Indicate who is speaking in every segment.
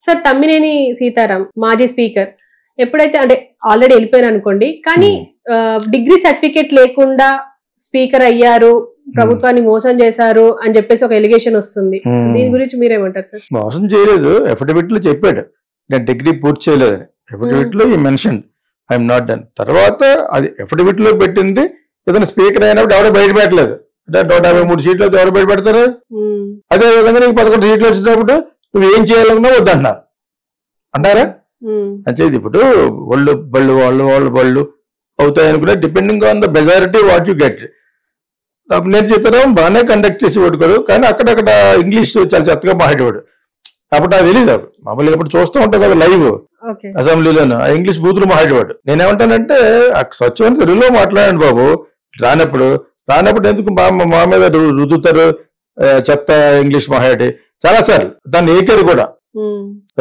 Speaker 1: Sir Tammineni Sitaram మాజీ speaker ఎప్పుడైతే అంటే ఆల్రెడీ వెళ్ళిపోయారు అనుకోండి, కానీ డిగ్రీ సర్టిఫికేట్ లేకుండా స్పీకర్ అయ్యారు, ప్రభుత్వాన్ని మోసం చేశారు అని చెప్పేసి ఒక ఎలిగేషన్ వస్తుంది. దీని గురించి మీరేమంటారు సార్?
Speaker 2: మోసం చేయలేదు, ఎఫిడవిట్ లో చెప్పాడు నేను డిగ్రీ పూర్తి చేయలేదని. ఎఫిడవిట్ లో ఈ మెన్షన్ ఐఎమ్ నాట్ డన్. తర్వాత అది ఎఫిడవిట్ లో పెట్టింది ఏదైనా స్పీకర్ అయినప్పుడు ఎవరు బయట పెట్టలేదు. అంటే 153 సీట్లు ఎవరు బయట పెడతారు? అదే విధంగా నీకు 11 సీట్లు వచ్చినప్పుడు నువ్వు ఏం చేయాలన్నా వద్దంటున్నారు అంటారా? అంటే ఇప్పుడు వాళ్ళు అవుతాయనుకున్నా depending on the majority what you get. నేను చిత్రం బాగానే కండక్ట్ చేసి కొట్టుకోడు, కానీ అక్కడక్కడ ఇంగ్లీష్ చాలా చెత్తగా మాట్లాడేవాడు. అప్పుడు నాకు తెలియదు. మామూలుగా ఇప్పుడు చూస్తూ ఉంటాం కదా లైవ్ అసెంబ్లీలోను, ఆ ఇంగ్లీష్ బూతులు మాట్లాడేవాడు. నేనేమంటానంటే స్వచ్ఛమైన తెలుగులో మాట్లాడండి బాబు. రానప్పుడు ఎందుకు మా మీద రుద్దుతారు చెత్త ఇంగ్లీష్ మాట్లాడి? చాలా సార్లు దాన్ని ఏకారు కూడా.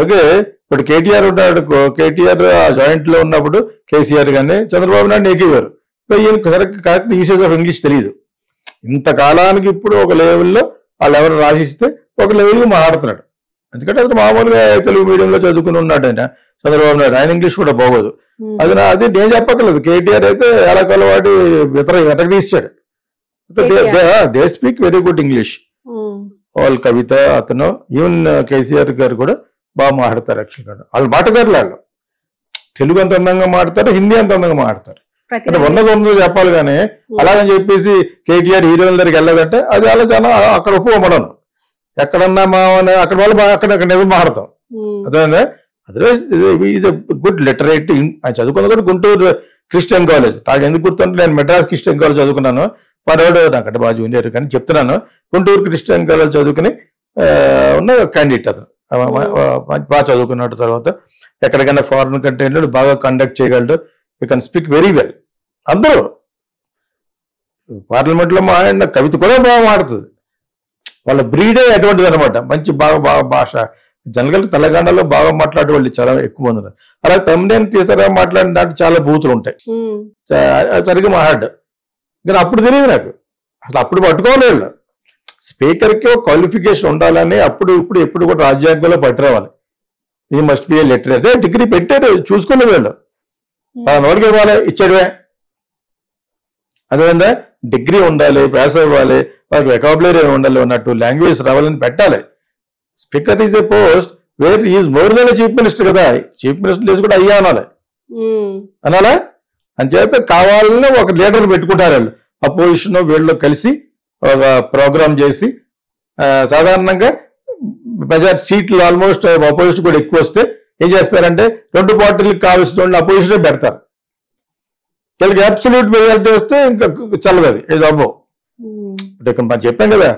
Speaker 2: ఓకే, ఇప్పుడు కేటీఆర్ ఉన్నాడు, కేటీఆర్ జాయింట్ లో ఉన్నప్పుడు కేసీఆర్ గానీ చంద్రబాబు నాయుడు ఏకేవారు. ఈయన కరెక్ట్ యూసేజ్ ఆఫ్ ఇంగ్లీష్ తెలియదు. ఇంతకాలానికి ఇప్పుడు ఒక లెవెల్లో వాళ్ళు ఎవరు రాసిస్తే ఒక లెవెల్గా మాట్లాడుతున్నాడు. ఎందుకంటే అతను మామూలుగా తెలుగు మీడియంలో చదువుకుని ఉన్నాడు ఆయన చంద్రబాబు నాయుడు. ఆయన ఇంగ్లీష్ కూడా బాగోదు. అది నేను చెప్పక్కర్లేదు. కేటీఆర్ అయితే ఎలా కలవాడి వెతక తీసాడు. They speak very good English. వాళ్ళు కవిత అతను ఈవెన్ కేసీఆర్ గారు కూడా బాగా మాట్లాడతారు. యాక్చువల్గా వాళ్ళు మాటగారులు. వాళ్ళు తెలుగు అంత అందంగా మాట్లాడతారు, హిందీ అంత అందంగా మాట్లాడతారు. అంటే ఉన్నదో చెప్పాలి. కానీ అలాగని చెప్పేసి కేటీఆర్ హీరోయిన్ దగ్గరికి వెళ్ళదంటే అది అలా చాలా అక్కడ ఒప్పుకోమడను. ఎక్కడన్నా అక్కడ వాళ్ళు అక్కడ నిజం మాట్లాడతాం. అదే ఈజ్ ఎ గుడ్ లిటరేట్. ఆయన చదువుకున్న కూడా గుంటూరు క్రిస్టియన్ కాలేజ్. నాకు ఎందుకు గుర్తుంటే నేను మెడ్రాస్ క్రిస్టియన్ కాలేజ్ చదువుకున్నాను. మరోడు నాకంటే బాగా జూనియర్ కానీ చెప్తున్నాను. గుంటూరు క్రిస్టియన్ కాలేజ్ చదువుకుని ఉన్న క్యాండిడేట్ అతను. బాగా చదువుకున్నాడు. తర్వాత ఎక్కడికైనా ఫారిన్ కంట్రీలో బాగా కండక్ట్ చేయగలడు. You can speak very well. అందరూ పార్లమెంట్లో మాట్లాడిన కవిత కూడా బాగా మాడుతుంది. వాళ్ళ బ్రీడే అటువంటిది అనమాట. మంచి బాగా భాష. జనరల్ తెలంగాణలో బాగా మాట్లాడే వాళ్ళు చాలా ఎక్కువ మంది ఉన్నారు. అలా తమ్మినేని సీతారాం మాట్లాడిన దాంట్లో చాలా బూతులు ఉంటాయి. సరిగ్గా మాట్లాడు. కానీ అప్పుడు తెలియదు నాకు. అసలు అప్పుడు పట్టుకోవాలి. వాళ్ళు స్పీకర్కి ఒక క్వాలిఫికేషన్ ఉండాలని ఇప్పుడు ఎప్పుడు కూడా రాజ్యాంగంలో పట్టురావాలి. ఈ మస్ట్ బి ఏ లెటర్. అదే డిగ్రీ పెట్టారు, చూసుకునే వాళ్ళు నోటికి ఇవ్వాలి, ఇచ్చాడువే. అదేవిధంగా డిగ్రీ ఉండాలి, పాస్ అవ్వాలి, వాళ్ళకి వెకాబులరీ ఉండాలి, ఉన్నట్టు లాంగ్వేజ్ రావాలని పెట్టాలి. Speaker is a post where is more than chief minister కదా. చీఫ్ మినిస్టర్ లేసి కూడా అయ్యా అనాలా? అంచేత కావాలని ఒక లీడర్ పెట్టుకుంటారు వాళ్ళు. అపోజిషన్ వీళ్ళు కలిసి ఒక ప్రోగ్రామ్ చేసి సాధారణంగా మెజారిటీ సీట్లు ఆల్మోస్ట్ అపోజిషన్ కూడా ఎక్కువ వస్తే ఏం చేస్తారంటే 2 పార్టీలకు కావాల్సిన వాళ్ళు అపోజిషన్ పెడతారు. వీళ్ళకి అబ్సల్యూట్ మెజారిటీ వస్తే ఇంకా చల్లదు. అది ఏదో అబ్బో. ఇక్కడ మనం చెప్పాం కదా,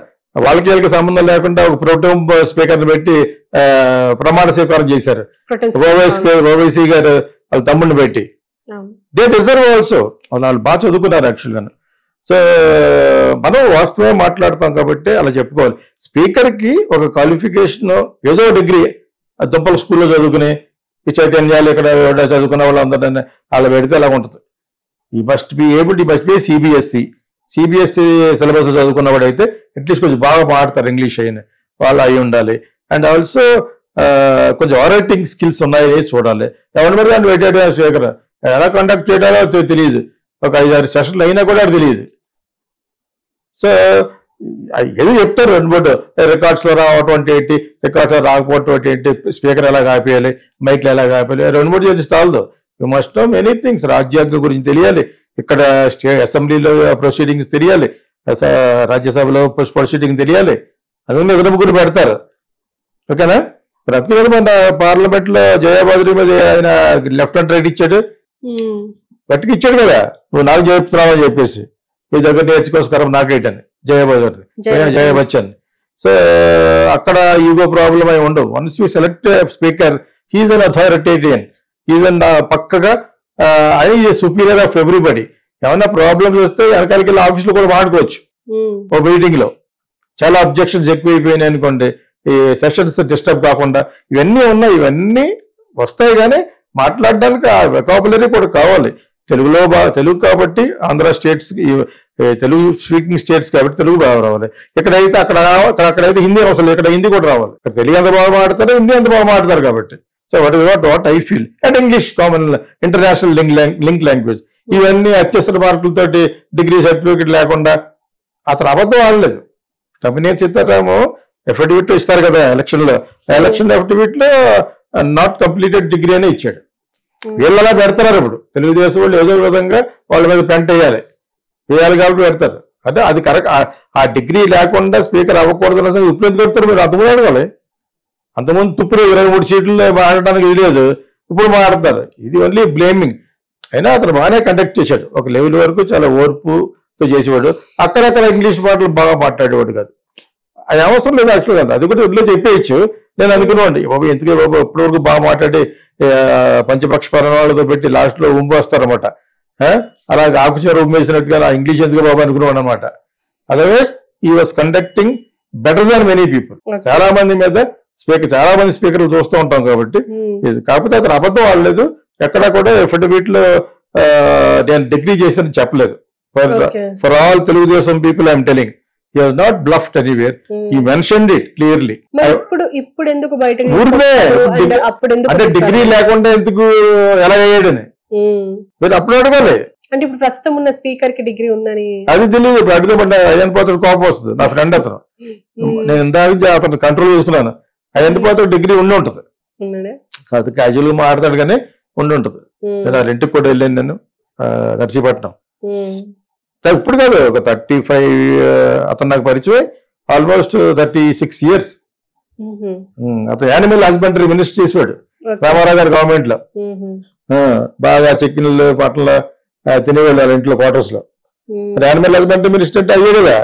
Speaker 2: వాళ్ళకి వీళ్ళకి సంబంధం లేకుండా ఒక ప్రోటోం స్పీకర్ని పెట్టి ప్రమాణ స్వీకారం చేశారు. ఓవైసీ గారు వాళ్ళ తమ్ముడిని పెట్టి. They deserve also. వాళ్ళు బాగా చదువుకున్నారు యాక్చువల్గా. సో మనం వాస్తవం మాట్లాడతాం కాబట్టి అలా చెప్పుకోవాలి. స్పీకర్కి ఒక క్వాలిఫికేషన్ ఏదో డిగ్రీ దుంపల స్కూల్లో చదువుకుని ఈ చైతన్యాలు ఇక్కడ చదువుకున్న వాళ్ళందరూ అలా పెడితే అలా ఉంటుంది. ఈ మస్ట్ బి ఏబుల్, ఈ మస్ట్ బి సిబిఎస్ఈ సిలబస్ లో చదువుకున్నవాడు అయితే అట్లీస్ట్ కొంచెం బాగా మాట్లాడతారు ఇంగ్లీష్ అయిన వాళ్ళు అయి ఉండాలి. అండ్ ఆల్సో కొంచెం ఆరేటింగ్ స్కిల్స్ ఉన్నాయి చూడాలి. ఎవరి మీద దాన్ని పెట్టాడు స్పీకర్ ఎలా కండక్ట్ చేయడాలో తెలియదు. ఒక 5-6 సెషన్లు అయినా కూడా అది తెలియదు. సో ఏదో చెప్తారు 2-3 రికార్డ్స్ లో రావటం ఏంటి, రికార్డ్స్ లో రాకపోవటం ఏంటి, స్పీకర్ ఎలా ఆపేయాలి, మైక్లు ఎలా ఆపేయాలి, 2-3 చేసి చాలదు. You must know many things. రాజ్యాంగం గురించి తెలియాలి, ఇక్కడ అసెంబ్లీలో ప్రొసీడింగ్స్ తెలియాలి, రాజ్యసభలో ప్రొసీడింగ్ తెలియాలి. అది 2-3 పెడతారు. ఓకేనా? ప్రతి మన పార్లమెంట్ లో జయాబాద్రి మీద ఆయన లెఫ్ట్ అండ్ రైట్ ఇచ్చాడు, గట్టిగా ఇచ్చాడు కదా, నువ్వు నాకు చెప్తున్నావు అని చెప్పేసి ఈ దగ్గర నేర్చుకోసం నాకేటని జయ బచ్చన్. సో అక్కడ ఈగో ప్రాబ్లం అయి ఉండవు. Once you select speaker, he's an authoritarian, he's an పక్కగా ఆయన సుపీరియర్ ఆఫ్ ఎవ్రీబడి. ఏమన్నా ప్రాబ్లమ్స్ వస్తే వెనకాలకి వెళ్ళి ఆఫీస్ లో కూడా వాడుకోవచ్చు. ఓ మీటింగ్ లో చాలా అబ్జెక్షన్స్ ఎక్కువైపోయినాయి అనుకోండి, ఈ సెషన్స్ డిస్టర్బ్ కాకుండా ఇవన్నీ ఉన్నాయి. ఇవన్నీ వస్తాయి కానీ మాట్లాడడానికి ఆ వెకాబులరీ కూడా కావాలి. తెలుగులో తెలుగు కాబట్టి Andhra states Telugu speaking states కాబట్టి తెలుగు బాగా రావాలి. ఎక్కడైతే అక్కడైతే హిందీ అవసరం, ఇక్కడ హిందీ కూడా రావాలి. ఇక్కడ తెలుగు ఎంత బాగా మాట్లాడతారు, హిందీ ఎంత బాగా మాట్లాడతారు కాబట్టి. So what I feel. And English common international link language. ఇవన్నీ అత్యవసర మార్కులతోటి డిగ్రీ సర్టిఫికేట్ లేకుండా అతను అబద్ధం ఆడలేదు. తమ్మినేని సీతారాము అఫిడవిట్ ఇస్తారు కదా ఎలక్షన్ అఫిడవిట్ లో నాట్ కంప్లీటెడ్ డిగ్రీ అనే ఇచ్చాడు. వీళ్ళలా పెడతారు. ఇప్పుడు తెలుగుదేశం వాళ్ళు ఏదో విధంగా వాళ్ళ మీద పెంట వేయాలి కాబట్టి పెడతారు. అంటే అది కరెక్ట్. ఆ డిగ్రీ లేకుండా స్పీకర్ అవ్వకూడదు అన్న ఇప్పుడు ఎందుకు పెడతారు మీరు అంతమంది అడగాలి. అంతకుముందు తుప్పుడు 23 సీట్లు మాట్లాడడానికి ఇది లేదు, ఇప్పుడు మాట్లాడతారు. ఇది ఓన్లీ బ్లేమింగ్. అయినా అతను బాగానే కండక్ట్ చేశాడు. ఒక లెవెల్ వరకు చాలా ఓర్పుతో చేసేవాడు. అక్కడక్కడ ఇంగ్లీష్ మాటలు బాగా మాట్లాడేవాడు కాదు. అది అవసరం లేదు యాక్చువల్ కాదు. అది కూడా ఇంట్లో చెప్పేయచ్చు. నేను అనుకున్నాండి బాబు ఎందుకే బాబు ఇప్పటివరకు బాగా మాట్లాడి పంచపక్ష వాళ్ళతో పెట్టి లాస్ట్లో వస్తారనమాట. అలాగే ఆకుచీర ఉమ్మేసినట్టుగా నా ఇంగ్లీష్ ఎందుకు బాబు అనుకున్నాను అనమాట. అదర్వైజ్ ఈ was conducting better than many people. చాలా మంది మీద చాలా మంది స్పీకర్లు చూస్తూ ఉంటాం కాబట్టి. కాకపోతే అతను అబద్ధం ఆడలేదు. ఎక్కడా కూడా అఫిడవిట్ లో నేను డిగ్రీ చేశాను చెప్పలేదు. For all Telugu Desam people I'm telling he was not bluffed anywhere. He mentioned it clearly.
Speaker 1: ఇప్పుడు ఎందుకు బయట
Speaker 2: అంటే డిగ్రీ లేకుండా ఎందుకు ఎలా అయ్యాడని మీరు అప్పుడు అడగాలి.
Speaker 1: అంటే ఇప్పుడు ప్రస్తుతం ఉన్న స్పీకర్ కి డిగ్రీ ఉందని
Speaker 2: అది తెలియదు. ఇప్పుడు అడిగితే అయ్యన్ పోతాడు కోపం వస్తుంది. నా ఫ్రెండ్ అతను, నేను ఇందాక అతను కంట్రోల్ చేసుకున్నాను. అయ్యన్ పోతాడు డిగ్రీ ఉండి ఉంటది. అది క్యాజువల్ గా మాట్లాడతాడు కానీ ఉండి ఉంటది. నేను వాళ్ళ ఇంటికి కూడా వెళ్ళాను నేను నర్సీపట్నం. ఇప్పుడు కాదు ఒక 35 అతను నాకు పరిచయం ఆల్మోస్ట్ 36 years. అతను యానిమల్ హస్బెండరీ మినిస్టర్ చేసాడు రామారావు గారి గవర్నమెంట్ లో. బాగా చెక్కినలు పట్ల తినేవాళ్ళు వాళ్ళ ఇంట్లో క్వార్టర్స్ లో. యానిమల్ హస్బెండరీ మినిస్టర్ అంటే అయ్యే కదా.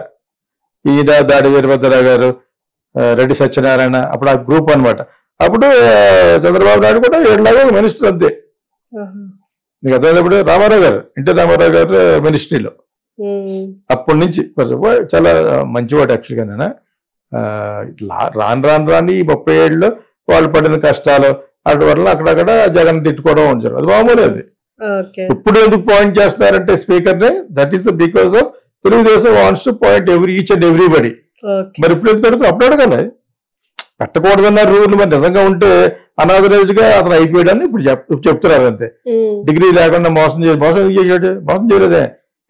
Speaker 2: ఈ దాడి వీరభద్రరావు గారు, రెడ్డి సత్యనారాయణ, అప్పుడు ఆ గ్రూప్ అనమాట. అప్పుడు చంద్రబాబు నాయుడు కూడా ఏడులాగా మినిస్టర్ అంతే. నీకు అర్థమైనప్పుడు రామారావు గారు ఎన్టీ రామారావు గారు మినిస్ట్రీలో అప్పటి నుంచి చాలా మంచివాడు యాక్చువల్గా. నేను రాను ఈ 30 ఏళ్ళలో వాళ్ళు పడిన కష్టాలు అటు వల్ల అక్కడక్కడ జగన్ తిట్టుకోవడం ఉంటారు. అది మామూలు. అది ఇప్పుడు ఎందుకు పాయింట్ చేస్తున్నారంటే స్పీకర్ ని, that is because of Telugu Desam wants to point each and everybody. మరి ఇప్పుడు ఎందుకు పెడుతుంది అప్పుడు అడగాలి. పెట్టకూడదన్న రూల్ మరి నిజంగా ఉంటే అనాథరైజ్ గా అతను అయిపోయాడని ఇప్పుడు చెప్తున్నారు అంతే. డిగ్రీ లేకుండా మోసం చేశాడు. మోసం చేయలేదే.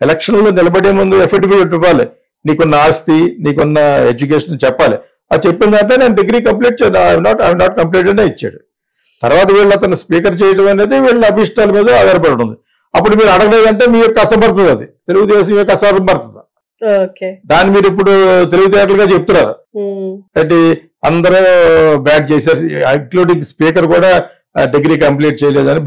Speaker 2: ఎలక్షన్ లో నిలబడే ముందు అఫిడవిట్ ఇవ్వాలి. నీకున్న ఆస్తి, నీకున్న ఎడ్యుకేషన్ చెప్పాలి. అది చెప్పిన దాంట్లో నేను డిగ్రీ కంప్లీట్ నాట్ కంప్లీట్ అనే ఇచ్చాడు. తర్వాత వీళ్ళు అతను స్పీకర్ చేయడం అనేది వీళ్ళ అభిష్టాల మీద ఆధారపడి ఉంది. అప్పుడు మీరు అడగలేదంటే మీ యొక్క కష్టపడుతుంది. అది తెలుగుదేశం యొక్క కష్టం పడుతుంది. దాన్ని మీరు ఇప్పుడు తెలివితేటలుగా చెప్తున్నారు. అంటే అందరూ బ్యాట్ చేశారు, ఇంక్లూడింగ్ స్పీకర్ కూడా డిగ్రీ కంప్లీట్ చేయలేదని